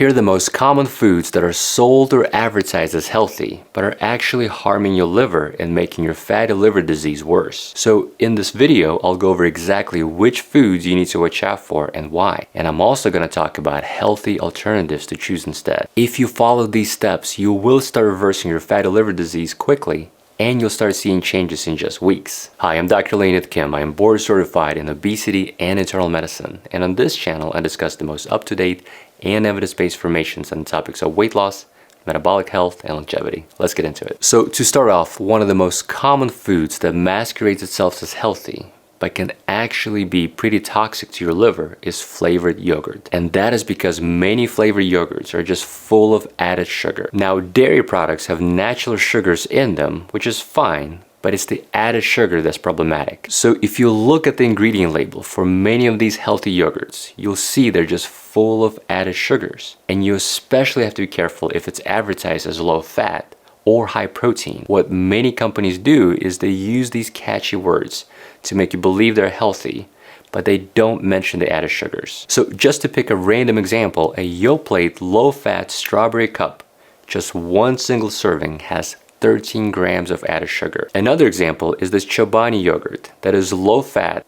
Here are the most common foods that are sold or advertised as healthy, but are actually harming your liver and making your fatty liver disease worse. So in this video, I'll go over exactly which foods you need to watch out for and why. And I'm also going to talk about healthy alternatives to choose instead. If you follow these steps, you will start reversing your fatty liver disease quickly, and you'll start seeing changes in just weeks. Hi, I'm Dr. Leonid Kim. I am board certified in obesity and internal medicine. And on this channel, I discuss the most up-to-date and evidence-based information on topics of weight loss, metabolic health, and longevity. Let's get into it. So to start off, one of the most common foods that masquerades itself as healthy but can actually be pretty toxic to your liver is flavored yogurt. And that is because many flavored yogurts are just full of added sugar. Now, dairy products have natural sugars in them, which is fine, but it's the added sugar that's problematic. So if you look at the ingredient label for many of these healthy yogurts, you'll see they're just full of added sugars. And you especially have to be careful if it's advertised as low fat or high protein. What many companies do is they use these catchy words to make you believe they're healthy, but they don't mention the added sugars. So just to pick a random example, a Yoplait low-fat strawberry cup, just one single serving has 13 grams of added sugar. Another example is this Chobani yogurt that is low fat,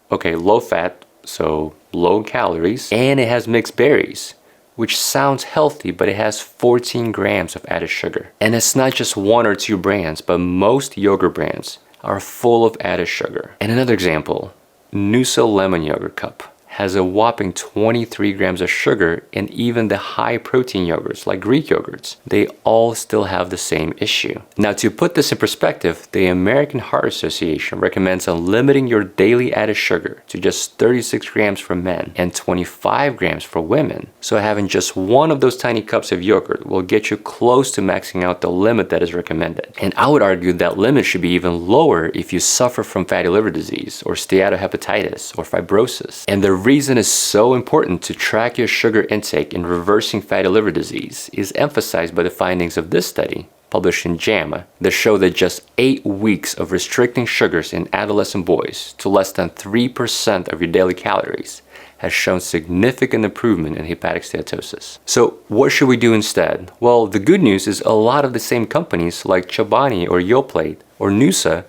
so low calories, and it has mixed berries, which sounds healthy, but it has 14 grams of added sugar. And it's not just one or two brands, but most yogurt brands are full of added sugar. And another example, Noosa lemon yogurt cup has a whopping 23 grams of sugar, and even the high protein yogurts like Greek yogurts, they all still have the same issue. Now, to put this in perspective, the American Heart Association recommends limiting your daily added sugar to just 36 grams for men and 25 grams for women. So having just one of those tiny cups of yogurt will get you close to maxing out the limit that is recommended. And I would argue that limit should be even lower if you suffer from fatty liver disease or steatohepatitis or fibrosis. And the reason it's so important to track your sugar intake in reversing fatty liver disease is emphasized by the findings of this study published in JAMA that show that just 8 weeks of restricting sugars in adolescent boys to less than 3% of your daily calories has shown significant improvement in hepatic steatosis. So what should we do instead? Well, the good news is a lot of the same companies like Chobani or Yoplait or Noosa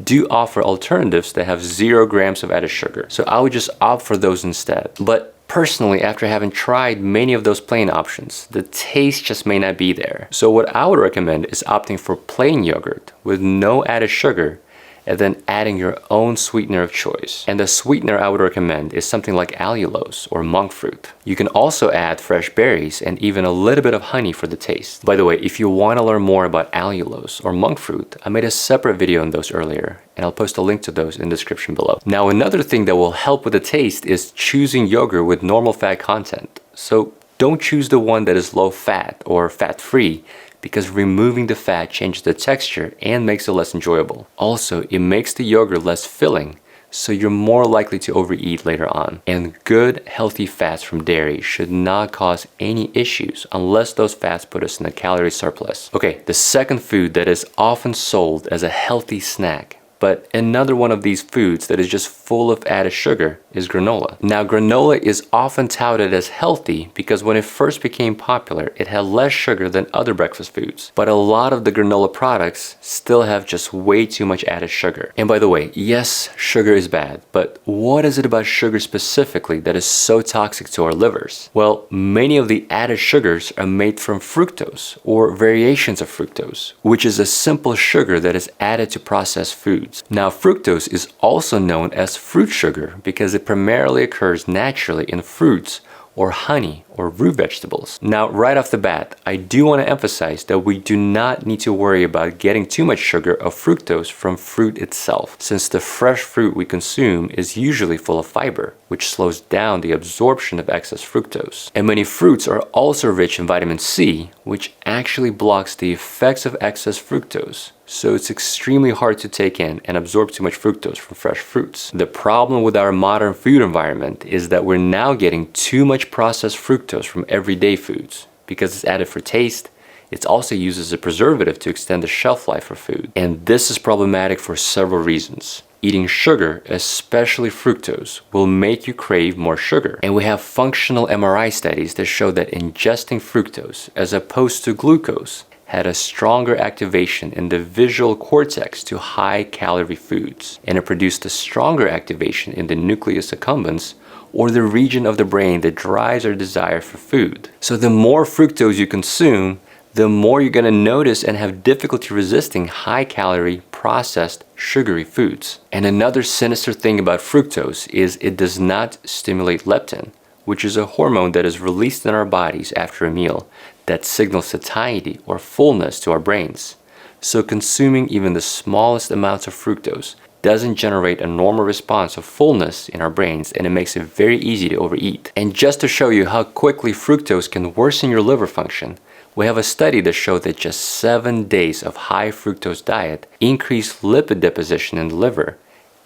do offer alternatives that have 0 grams of added sugar. So I would just opt for those instead. But personally, after having tried many of those plain options, the taste just may not be there. So what I would recommend is opting for plain yogurt with no added sugar, and then adding your own sweetener of choice. And the sweetener I would recommend is something like allulose or monk fruit. You can also add fresh berries and even a little bit of honey for the taste. By the way, if you want to learn more about allulose or monk fruit, I made a separate video on those earlier, and I'll post a link to those in the description below. Now, another thing that will help with the taste is choosing yogurt with normal fat content. So don't choose the one that is low fat or fat-free, because removing the fat changes the texture and makes it less enjoyable. Also, it makes the yogurt less filling, so you're more likely to overeat later on. And good, healthy fats from dairy should not cause any issues unless those fats put us in a calorie surplus. Okay, the second food that is often sold as a healthy snack, but another one of these foods that is just full of added sugar is granola. Now, granola is often touted as healthy because when it first became popular, it had less sugar than other breakfast foods. But a lot of the granola products still have just way too much added sugar. And by the way, yes, sugar is bad, but what is it about sugar specifically that is so toxic to our livers? Well, many of the added sugars are made from fructose or variations of fructose, which is a simple sugar that is added to processed foods. Now, fructose is also known as fruit sugar because it primarily occurs naturally in fruits or honey or root vegetables. Now, right off the bat, I do want to emphasize that we do not need to worry about getting too much sugar of fructose from fruit itself, since the fresh fruit we consume is usually full of fiber, which slows down the absorption of excess fructose. And many fruits are also rich in vitamin C, which actually blocks the effects of excess fructose. So it's extremely hard to take in and absorb too much fructose from fresh fruits. The problem with our modern food environment is that we're now getting too much processed fructose from everyday foods. Because it's added for taste, it's also used as a preservative to extend the shelf life for food. And this is problematic for several reasons. eating sugar, especially fructose, will make you crave more sugar. And we have functional MRI studies that show that ingesting fructose as opposed to glucose had a stronger activation in the visual cortex to high-calorie foods, and it produced a stronger activation in the nucleus accumbens, or the region of the brain that drives our desire for food. So the more fructose you consume, the more you're going to notice and have difficulty resisting high-calorie, processed, sugary foods. And another sinister thing about fructose is it does not stimulate leptin, which is a hormone that is released in our bodies after a meal that signals satiety or fullness to our brains. So consuming even the smallest amounts of fructose doesn't generate a normal response of fullness in our brains, and it makes it very easy to overeat. And just to show you how quickly fructose can worsen your liver function, we have a study that showed that just 7 days of high fructose diet increased lipid deposition in the liver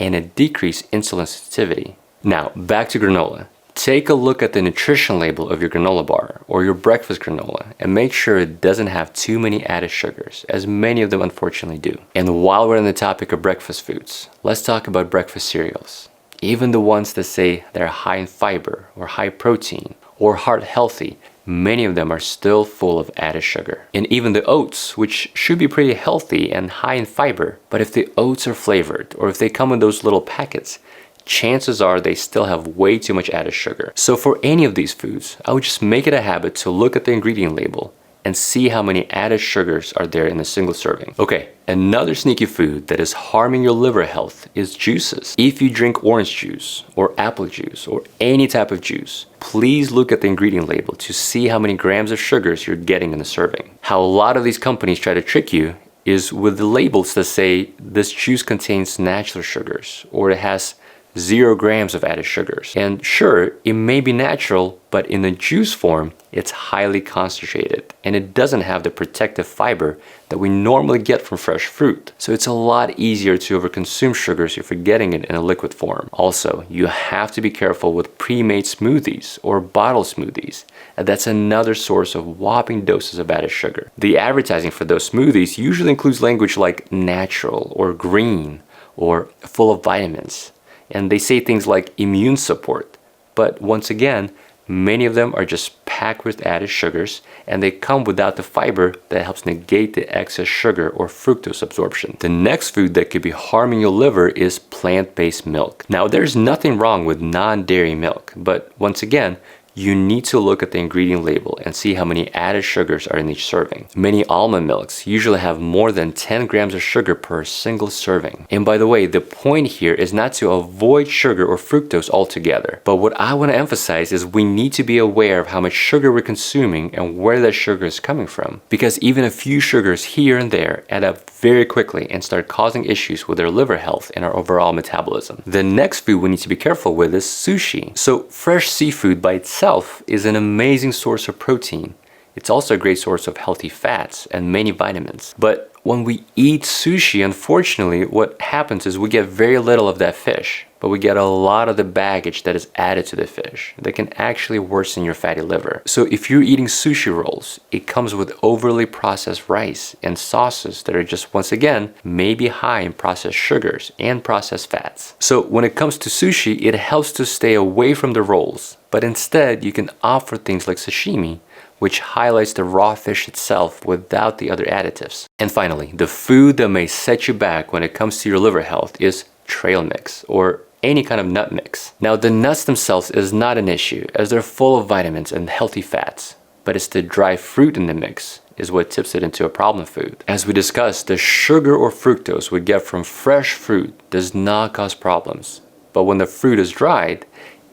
and it decreased insulin sensitivity. Now, back to granola. Take a look at the nutrition label of your granola bar or your breakfast granola and make sure it doesn't have too many added sugars, as many of them unfortunately do. And while we're on the topic of breakfast foods, let's talk about breakfast cereals. Even the ones that say they're high in fiber or high protein or heart healthy, many of them are still full of added sugar. And even the oats, which should be pretty healthy and high in fiber, but if the oats are flavored or if they come in those little packets, chances are they still have way too much added sugar. So for any of these foods, I would just make it a habit to look at the ingredient label and see how many added sugars are there in a single serving. Okay, another sneaky food that is harming your liver health is juices. If you drink orange juice or apple juice or any type of juice, please look at the ingredient label to see how many grams of sugars you're getting in the serving. How a lot of these companies try to trick you is with the labels that say this juice contains natural sugars or it has 0 grams of added sugars. And sure, it may be natural, but in the juice form, it's highly concentrated and it doesn't have the protective fiber that we normally get from fresh fruit. So it's a lot easier to overconsume sugars if you're getting it in a liquid form. Also, you have to be careful with pre-made smoothies or bottle smoothies. And that's another source of whopping doses of added sugar. The advertising for those smoothies usually includes language like natural or green or full of vitamins. And they say things like immune support. But once again, many of them are just packed with added sugars and they come without the fiber that helps negate the excess sugar or fructose absorption. The next food that could be harming your liver is plant-based milk. Now, there's nothing wrong with non-dairy milk, but once again, you need to look at the ingredient label and see how many added sugars are in each serving. Many almond milks usually have more than 10 grams of sugar per single serving. And by the way, the point here is not to avoid sugar or fructose altogether. But what I want to emphasize is we need to be aware of how much sugar we're consuming and where that sugar is coming from. Because even a few sugars here and there add up very quickly and start causing issues with our liver health and our overall metabolism. The next food we need to be careful with is sushi. So fresh seafood by itself is an amazing source of protein. It's also a great source of healthy fats and many vitamins. But when we eat sushi, unfortunately, what happens is we get very little of that fish, but we get a lot of the baggage that is added to the fish that can actually worsen your fatty liver. So if you're eating sushi rolls, it comes with overly processed rice and sauces that are just, once again, maybe high in processed sugars and processed fats. So when it comes to sushi, it helps to stay away from the rolls, but instead you can opt for things like sashimi, which highlights the raw fish itself without the other additives. And finally, the food that may set you back when it comes to your liver health is trail mix or any kind of nut mix. Now, the nuts themselves is not an issue as they're full of vitamins and healthy fats, but it's the dry fruit in the mix is what tips it into a problem food. As we discussed, the sugar or fructose we get from fresh fruit does not cause problems, but when the fruit is dried,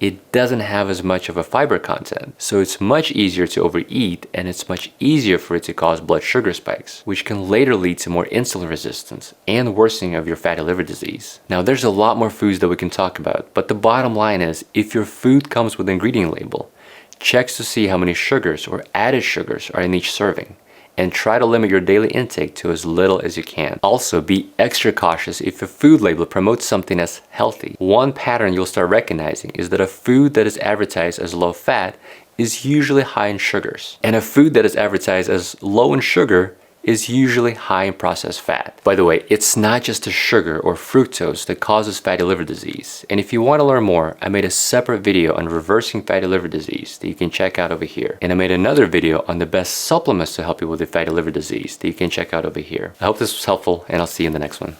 it doesn't have as much of a fiber content. So it's much easier to overeat and it's much easier for it to cause blood sugar spikes, which can later lead to more insulin resistance and worsening of your fatty liver disease. Now, there's a lot more foods that we can talk about, but the bottom line is if your food comes with an ingredient label, check to see how many sugars or added sugars are in each serving, and try to limit your daily intake to as little as you can. Also, be extra cautious if a food label promotes something as healthy. One pattern you'll start recognizing is that a food that is advertised as low fat is usually high in sugars, and a food that is advertised as low in sugar is usually high in processed fat. By the way, it's not just the sugar or fructose that causes fatty liver disease. And if you want to learn more, I made a separate video on reversing fatty liver disease that you can check out over here. And I made another video on the best supplements to help you with the fatty liver disease that you can check out over here. I hope this was helpful, and I'll see you in the next one.